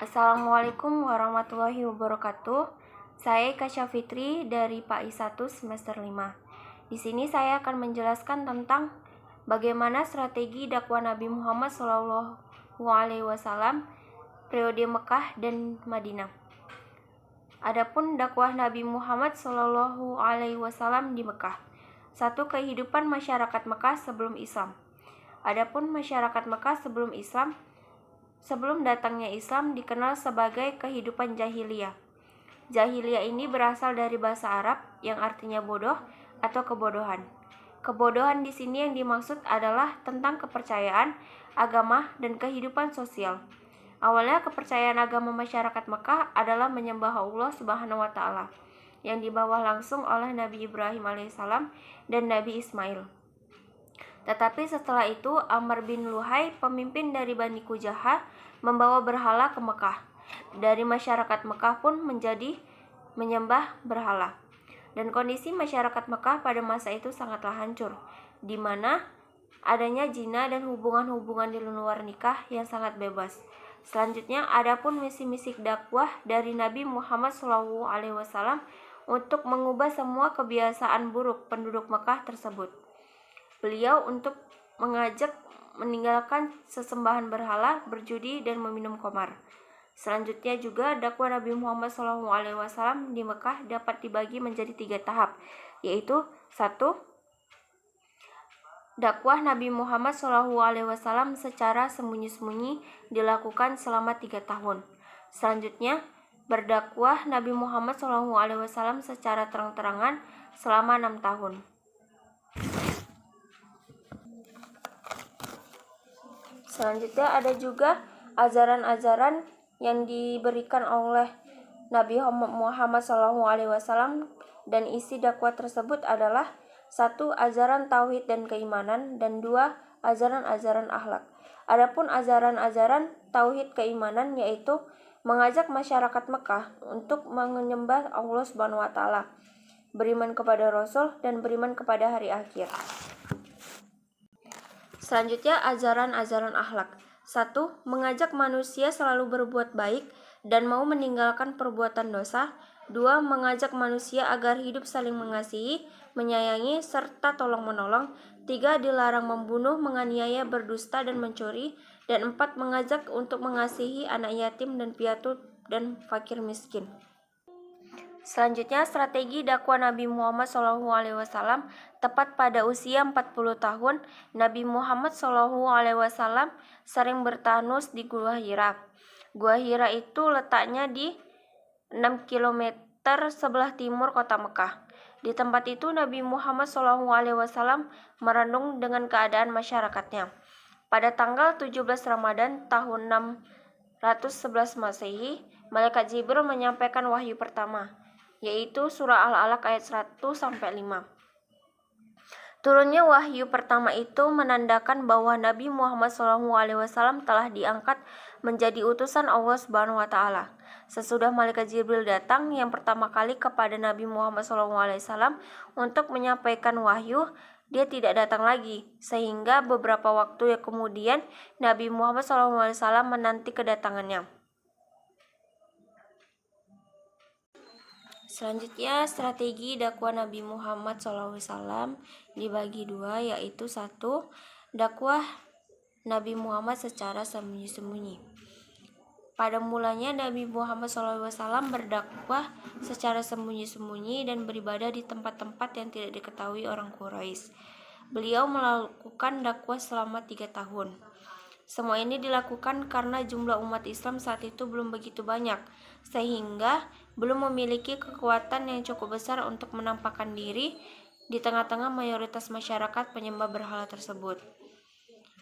Assalamualaikum warahmatullahi wabarakatuh. Saya Eka Syafitri dari PAI 1 semester 5. Di sini saya akan menjelaskan tentang bagaimana strategi dakwah Nabi Muhammad SAW periode Mekah dan Madinah. Adapun dakwah Nabi Muhammad SAW di Mekah. 1. Kehidupan masyarakat Mekah sebelum Islam. Adapun masyarakat Mekah sebelum Islam, sebelum datangnya Islam dikenal sebagai kehidupan jahiliyah. Jahiliyah ini berasal dari bahasa Arab yang artinya bodoh atau kebodohan. Kebodohan di sini yang dimaksud adalah tentang kepercayaan, agama, dan kehidupan sosial. Awalnya kepercayaan agama masyarakat Mekah adalah menyembah Allah Subhanahu wa taala yang dibawa langsung oleh Nabi Ibrahim alaihissalam dan Nabi Ismail. Tetapi setelah itu Amr bin Luhai, pemimpin dari Bani Kujahah, membawa berhala ke Mekah. Dari masyarakat Mekah pun menjadi menyembah berhala. Dan kondisi masyarakat Mekah pada masa itu sangatlah hancur, di mana adanya zina dan hubungan-hubungan di luar nikah yang sangat bebas. Selanjutnya, adapun misi-misi dakwah dari Nabi Muhammad SAW untuk mengubah semua kebiasaan buruk penduduk Mekah tersebut. Beliau untuk mengajak meninggalkan sesembahan berhala, berjudi, dan meminum khamar. Selanjutnya juga dakwah Nabi Muhammad SAW di Mekah dapat dibagi menjadi 3 tahap, yaitu 1. Dakwah Nabi Muhammad SAW secara sembunyi-sembunyi dilakukan selama 3 tahun. Selanjutnya, berdakwah Nabi Muhammad SAW secara terang-terangan selama 6 tahun. Selanjutnya ada juga ajaran-ajaran yang diberikan oleh Nabi Muhammad SAW, dan isi dakwah tersebut adalah 1. Ajaran tauhid dan keimanan, dan 2. Ajaran-ajaran akhlak. Adapun ajaran-ajaran tauhid keimanan yaitu mengajak masyarakat Mekah untuk menyembah Allah Subhanahu wa taala, beriman kepada Rasul, dan beriman kepada hari akhir. Selanjutnya ajaran-ajaran akhlak. 1. Mengajak manusia selalu berbuat baik dan mau meninggalkan perbuatan dosa. 2. Mengajak manusia agar hidup saling mengasihi, menyayangi, serta tolong-menolong. 3. Dilarang membunuh, menganiaya, berdusta, dan mencuri. Dan 4. Mengajak untuk mengasihi anak yatim dan piatu dan fakir miskin. Selanjutnya, strategi dakwah Nabi Muhammad SAW. Tepat pada usia 40 tahun, Nabi Muhammad SAW sering bertanus di Gua Hira. Gua Hira itu letaknya di 6 km sebelah timur kota Mekah. Di tempat itu Nabi Muhammad SAW merenung dengan keadaan masyarakatnya. Pada tanggal 17 Ramadan tahun 611 Masehi, Malaikat Jibril menyampaikan wahyu pertama, yaitu surah Al-Alaq ayat 1-5. Turunnya wahyu pertama itu menandakan bahwa Nabi Muhammad SAW telah diangkat menjadi utusan Allah Subhanahu wa taala. Sesudah malaikat Jibril datang yang pertama kali kepada Nabi Muhammad SAW untuk menyampaikan wahyu, dia tidak datang lagi, sehingga beberapa waktu kemudian Nabi Muhammad SAW menanti kedatangannya. Selanjutnya, strategi dakwah Nabi Muhammad SAW dibagi 2, yaitu 1. Dakwah Nabi Muhammad secara sembunyi-sembunyi. Pada mulanya Nabi Muhammad SAW berdakwah secara sembunyi-sembunyi dan beribadah di tempat-tempat yang tidak diketahui orang Quraisy. Beliau melakukan dakwah selama 3 tahun. Semua ini dilakukan karena jumlah umat Islam saat itu belum begitu banyak, sehingga belum memiliki kekuatan yang cukup besar untuk menampakkan diri di tengah-tengah mayoritas masyarakat penyembah berhala tersebut.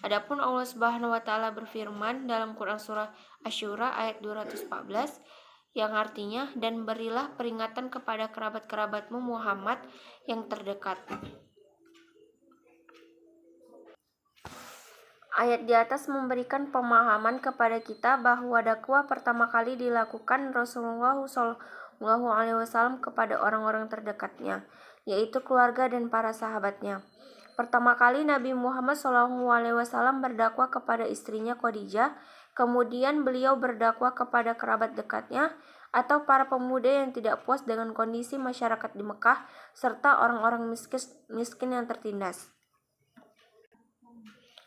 Adapun Allah Subhanahu wa taala berfirman dalam Quran surah Asy-Syura ayat 214 yang artinya, dan berilah peringatan kepada kerabat-kerabatmu Muhammad yang terdekat. Ayat di atas memberikan pemahaman kepada kita bahwa dakwah pertama kali dilakukan Rasulullah SAW kepada orang-orang terdekatnya, yaitu keluarga dan para sahabatnya. Pertama kali Nabi Muhammad SAW berdakwah kepada istrinya Khadijah, Kemudian beliau berdakwah kepada kerabat dekatnya atau para pemuda yang tidak puas dengan kondisi masyarakat di Mekah serta orang-orang miskin yang tertindas.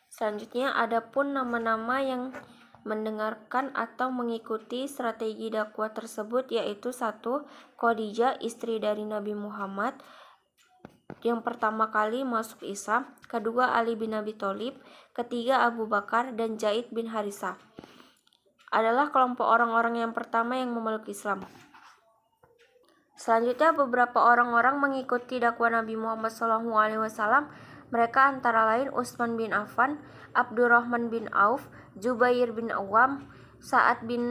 Selanjutnya ada pun nama-nama yang mendengarkan atau mengikuti strategi dakwah tersebut, yaitu 1. Khadijah, istri dari Nabi Muhammad yang pertama kali masuk Islam, kedua Ali bin Abi Thalib, ketiga Abu Bakar, dan Zaid bin Harisah adalah kelompok orang-orang yang pertama yang memeluk Islam. Selanjutnya beberapa orang-orang mengikuti dakwah Nabi Muhammad SAW. Mereka antara lain Utsman bin Affan, Abdurrahman bin Auf, Jubair bin Awam, Sa'ad bin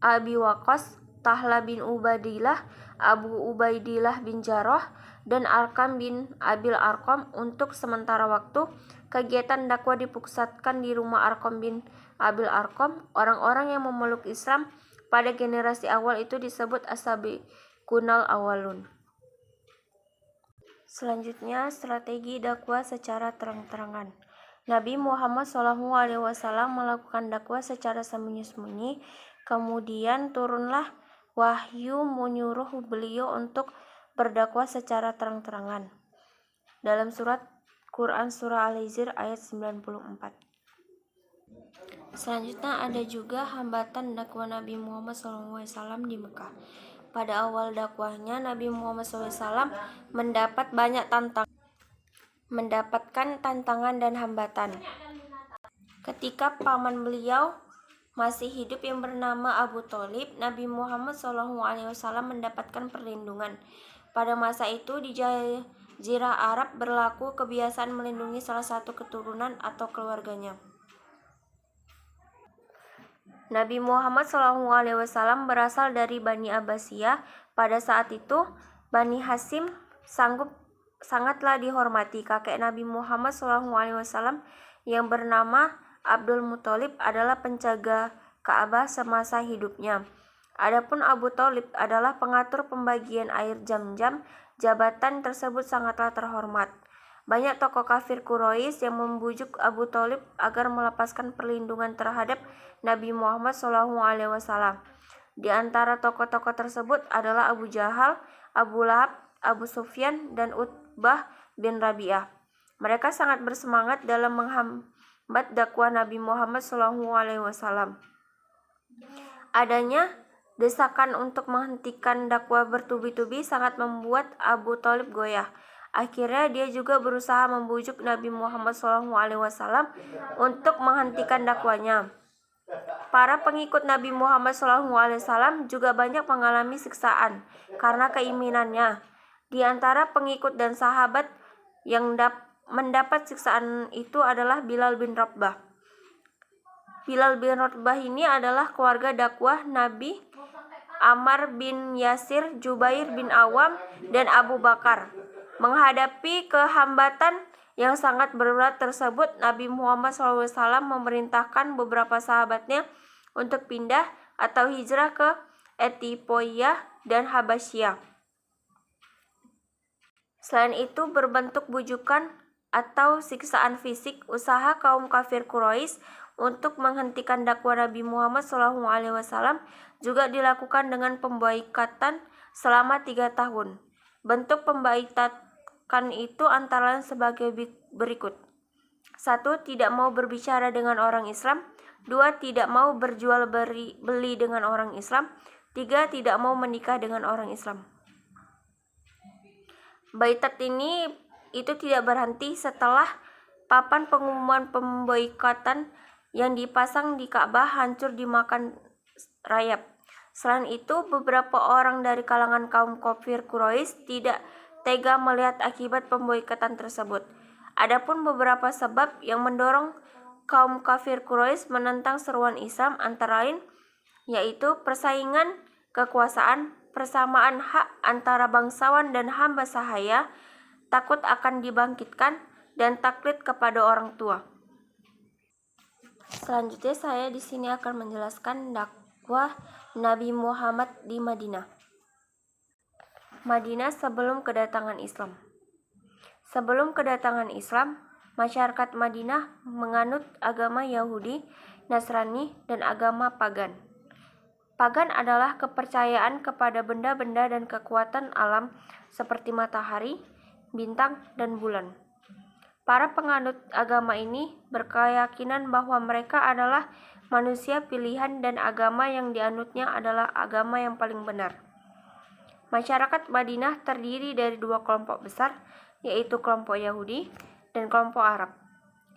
Abi Waqqas, Tahla bin Ubaidillah, Abu Ubaidillah bin Jarrah, dan Arqam bin Abil Arqam. Untuk sementara waktu, kegiatan dakwah dipusatkan di rumah Arqam bin Abil Arqam. Orang-orang yang memeluk Islam pada generasi awal itu disebut as-sabiqunal awwalun. Selanjutnya, strategi dakwah secara terang-terangan. Nabi Muhammad SAW melakukan dakwah secara sembunyi-sembunyi. Kemudian turunlah wahyu menyuruh beliau untuk berdakwah secara terang-terangan. Dalam surat Quran surah Al-Hijr ayat 94. Selanjutnya ada juga hambatan dakwah Nabi Muhammad SAW di Mekah. Pada awal dakwahnya, Nabi Muhammad SAW mendapatkan tantangan dan hambatan. Ketika paman beliau masih hidup yang bernama Abu Thalib, Nabi Muhammad SAW mendapatkan perlindungan. Pada masa itu di Jazirah Arab berlaku kebiasaan melindungi salah satu keturunan atau keluarganya. Nabi Muhammad SAW berasal dari Bani Abbasiyah. Pada saat itu, Bani Hasyim sangatlah dihormati. Kakek Nabi Muhammad SAW yang bernama Abdul Muthalib adalah penjaga Ka'bah semasa hidupnya. Adapun Abu Thalib adalah pengatur pembagian air Zam-Zam. Jabatan tersebut sangatlah terhormat. Banyak tokoh kafir Quraisy yang membujuk Abu Thalib agar melepaskan perlindungan terhadap Nabi Muhammad SAW. Di antara tokoh-tokoh tersebut adalah Abu Jahal, Abu Lahab, Abu Sufyan, dan Utbah bin Rabi'ah. Mereka sangat bersemangat dalam menghambat dakwah Nabi Muhammad SAW. Adanya desakan untuk menghentikan dakwah bertubi-tubi sangat membuat Abu Thalib goyah. Akhirnya dia juga berusaha membujuk Nabi Muhammad SAW untuk menghentikan dakwanya. Para pengikut Nabi Muhammad SAW juga banyak mengalami siksaan karena keimanannya. Di antara pengikut dan sahabat yang mendapat siksaan itu adalah Bilal bin Rabah. Bilal bin Rabah ini adalah keluarga dakwah Nabi, Ammar bin Yasir, Jubair bin Awam, dan Abu Bakar. Menghadapi kehambatan yang sangat berat tersebut, Nabi Muhammad SAW memerintahkan beberapa sahabatnya untuk pindah atau hijrah ke Ethiopia dan Habasyia. Selain itu, berbentuk bujukan atau siksaan fisik, usaha kaum kafir Quraisy untuk menghentikan dakwah Nabi Muhammad SAW juga dilakukan dengan pemboikatan selama 3 tahun. Bentuk pemboikatan itu antara lain sebagai berikut. 1. Tidak mau berbicara dengan orang Islam. 2. Tidak mau berjual beli dengan orang Islam. 3. Tidak mau menikah dengan orang Islam. Baikat ini itu tidak berhenti setelah papan pengumuman pemboikatan yang dipasang di Ka'bah hancur dimakan rayap. Selain itu, beberapa orang dari kalangan kaum kafir Quraisy tidak tega melihat akibat pemboikatan tersebut. Adapun beberapa sebab yang mendorong kaum kafir Quraisy menentang seruan Islam antara lain yaitu persaingan kekuasaan, persamaan hak antara bangsawan dan hamba sahaya, takut akan dibangkitkan, dan taklid kepada orang tua. Selanjutnya saya di sini akan menjelaskan dakwah Nabi Muhammad di Madinah. Madinah sebelum kedatangan Islam. Sebelum kedatangan Islam, masyarakat Madinah menganut agama Yahudi. Nasrani, dan agama pagan. Pagan adalah kepercayaan kepada benda-benda dan kekuatan alam seperti matahari, bintang, dan bulan. Para penganut agama ini berkeyakinan bahwa mereka adalah manusia pilihan dan agama yang dianutnya adalah agama yang paling benar. Masyarakat Madinah terdiri dari dua kelompok besar, yaitu kelompok Yahudi dan kelompok Arab.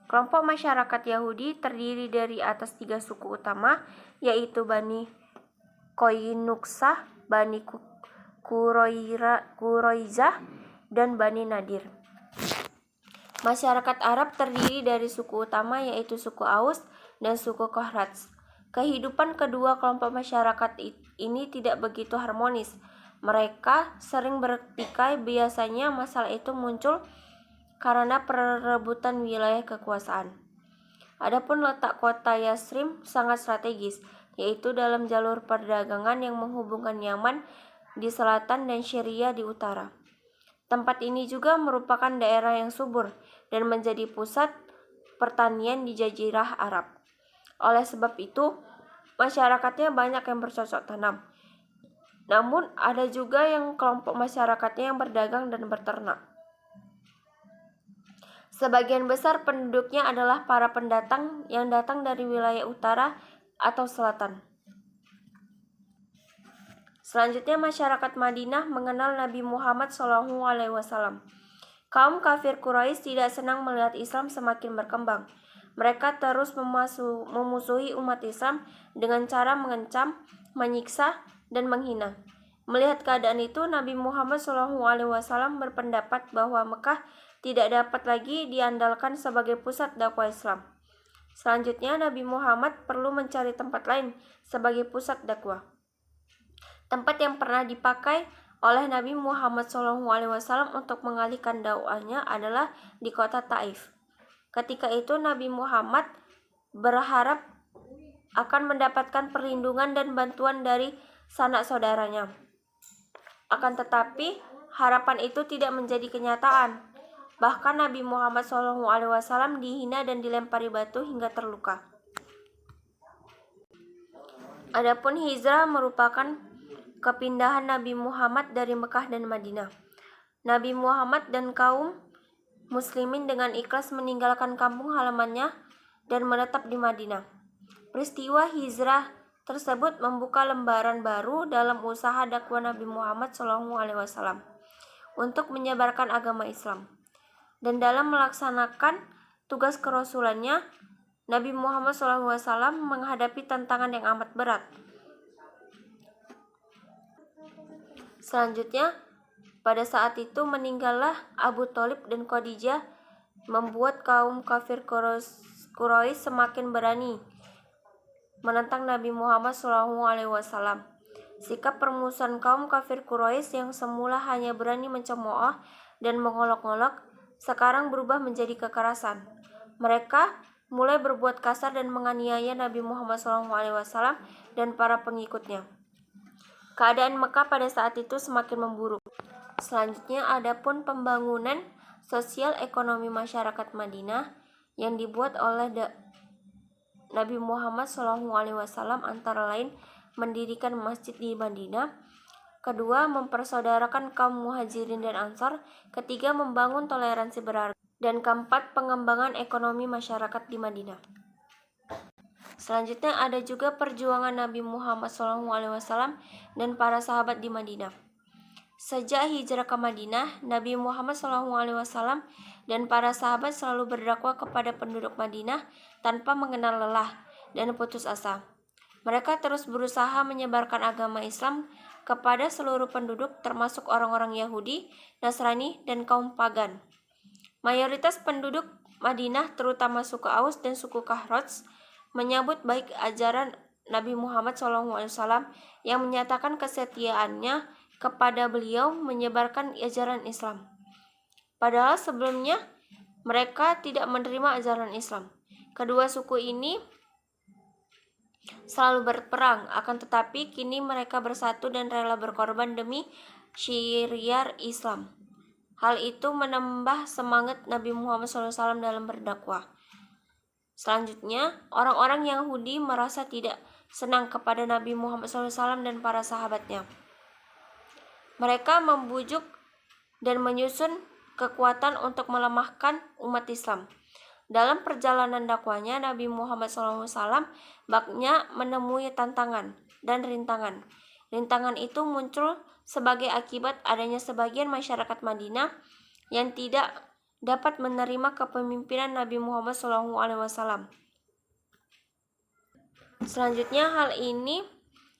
Kelompok masyarakat Yahudi terdiri dari atas 3 suku utama, yaitu Bani Koinuksah, Bani Kuroizah, dan Bani Nadir. Masyarakat Arab terdiri dari suku utama, yaitu suku Aus dan suku Khazraj. Kehidupan kedua kelompok masyarakat ini tidak begitu harmonis. Mereka sering bertikai, biasanya masalah itu muncul karena perebutan wilayah kekuasaan. Adapun letak kota Yasrib sangat strategis, yaitu dalam jalur perdagangan yang menghubungkan Yaman di selatan dan Syria di utara. Tempat ini juga merupakan daerah yang subur dan menjadi pusat pertanian di Jazirah Arab. Oleh sebab itu, masyarakatnya banyak yang bercocok tanam. Namun, ada juga yang kelompok masyarakatnya yang berdagang dan berternak. Sebagian besar penduduknya adalah para pendatang yang datang dari wilayah utara atau selatan. Selanjutnya, masyarakat Madinah mengenal Nabi Muhammad SAW. Kaum kafir Quraisy tidak senang melihat Islam semakin berkembang. Mereka terus memusuhi umat Islam dengan cara mengancam, menyiksa, dan menghina. Melihat keadaan itu, Nabi Muhammad SAW berpendapat bahwa Mekah tidak dapat lagi diandalkan sebagai pusat dakwah Islam. Selanjutnya, Nabi Muhammad perlu mencari tempat lain sebagai pusat dakwah. Tempat yang pernah dipakai oleh Nabi Muhammad SAW untuk mengalihkan dakwahnya adalah di kota Taif. Ketika itu, Nabi Muhammad berharap akan mendapatkan perlindungan dan bantuan dari sanak saudaranya. Akan tetapi, harapan itu tidak menjadi kenyataan. Bahkan Nabi Muhammad SAW dihina dan dilempari batu hingga terluka. Adapun hijrah merupakan kepindahan Nabi Muhammad dari Mekah dan Madinah. Nabi Muhammad dan kaum muslimin dengan ikhlas meninggalkan kampung halamannya dan menetap di Madinah. Peristiwa hijrah tersebut membuka lembaran baru dalam usaha dakwah Nabi Muhammad SAW untuk menyebarkan agama Islam. Dan dalam melaksanakan tugas kerasulannya, Nabi Muhammad SAW menghadapi tantangan yang amat berat. Selanjutnya, pada saat itu meninggallah Abu Thalib dan Khadijah, membuat kaum kafir Quraisy semakin berani menentang Nabi Muhammad SAW. Sikap permusuhan kaum kafir Quraisy yang semula hanya berani mencemooh dan mengolok-olok, sekarang berubah menjadi kekerasan. Mereka mulai berbuat kasar dan menganiaya Nabi Muhammad SAW dan para pengikutnya. Keadaan Mekah pada saat itu semakin memburuk. Selanjutnya, adapun pembangunan sosial ekonomi masyarakat Madinah yang dibuat oleh Nabi Muhammad SAW antara lain mendirikan masjid di Madinah, kedua mempersaudarakan kaum muhajirin dan ansar, ketiga membangun toleransi berharga, dan keempat pengembangan ekonomi masyarakat di Madinah. Selanjutnya ada juga perjuangan Nabi Muhammad SAW dan para sahabat di Madinah. Sejak hijrah ke Madinah, Nabi Muhammad SAW dan para sahabat selalu berdakwah kepada penduduk Madinah tanpa mengenal lelah dan putus asa. Mereka terus berusaha menyebarkan agama Islam kepada seluruh penduduk, termasuk orang-orang Yahudi, Nasrani, dan kaum pagan. Mayoritas penduduk Madinah, terutama suku Aus dan suku Khazraj, menyambut baik ajaran Nabi Muhammad SAW yang menyatakan kesetiaannya kepada beliau menyebarkan ajaran Islam. Padahal sebelumnya mereka tidak menerima ajaran Islam. Kedua suku ini selalu berperang, akan tetapi kini mereka bersatu dan rela berkorban demi syiar Islam. Hal itu menambah semangat Nabi Muhammad SAW dalam berdakwah. Selanjutnya, orang-orang Yahudi merasa tidak senang kepada Nabi Muhammad SAW dan para sahabatnya. Mereka membujuk dan menyusun kekuatan untuk melemahkan umat Islam. Dalam perjalanan dakwahnya, Nabi Muhammad SAW baknya menemui tantangan dan rintangan. Rintangan itu muncul sebagai akibat adanya sebagian masyarakat Madinah yang tidak dapat menerima kepemimpinan Nabi Muhammad SAW. Selanjutnya, hal ini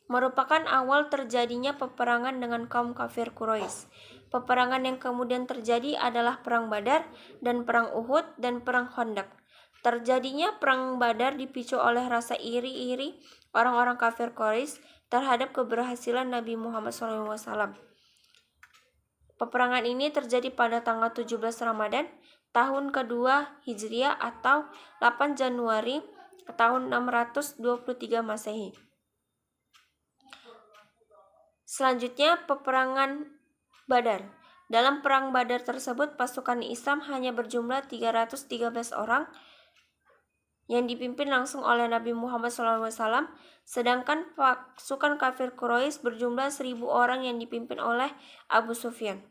merupakan awal terjadinya peperangan dengan kaum kafir Quraisy. Peperangan yang kemudian terjadi adalah Perang Badar dan Perang Uhud dan Perang Khandaq. Terjadinya Perang Badar dipicu oleh rasa iri-iri orang-orang kafir Quraisy terhadap keberhasilan Nabi Muhammad SAW. Peperangan ini terjadi pada tanggal 17 Ramadan tahun kedua Hijriah atau 8 Januari tahun 623 Masehi. Selanjutnya, peperangan Badar. Dalam perang Badar tersebut, pasukan Islam hanya berjumlah 313 orang yang dipimpin langsung oleh Nabi Muhammad SAW, sedangkan pasukan kafir Quraisy berjumlah 1.000 orang yang dipimpin oleh Abu Sufyan.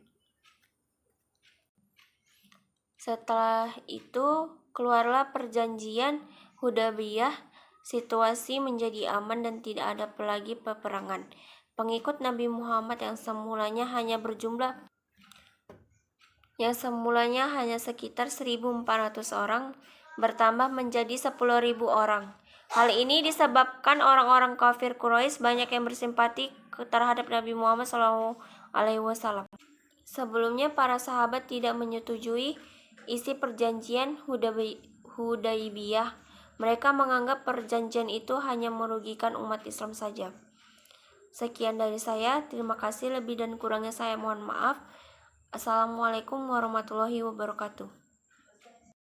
Setelah itu, keluarlah perjanjian Hudaybiyah. Situasi menjadi aman dan tidak ada lagi peperangan. Pengikut Nabi Muhammad yang semulanya hanya sekitar 1.400 orang bertambah menjadi 10.000 orang. Hal ini disebabkan orang-orang kafir Quraisy banyak yang bersimpati terhadap Nabi Muhammad SAW. Sebelumnya para sahabat tidak menyetujui isi perjanjian Hudaybiyah. Mereka menganggap perjanjian itu hanya merugikan umat Islam saja. Sekian dari saya, terima kasih, lebih dan kurangnya saya mohon maaf. Assalamualaikum warahmatullahi wabarakatuh.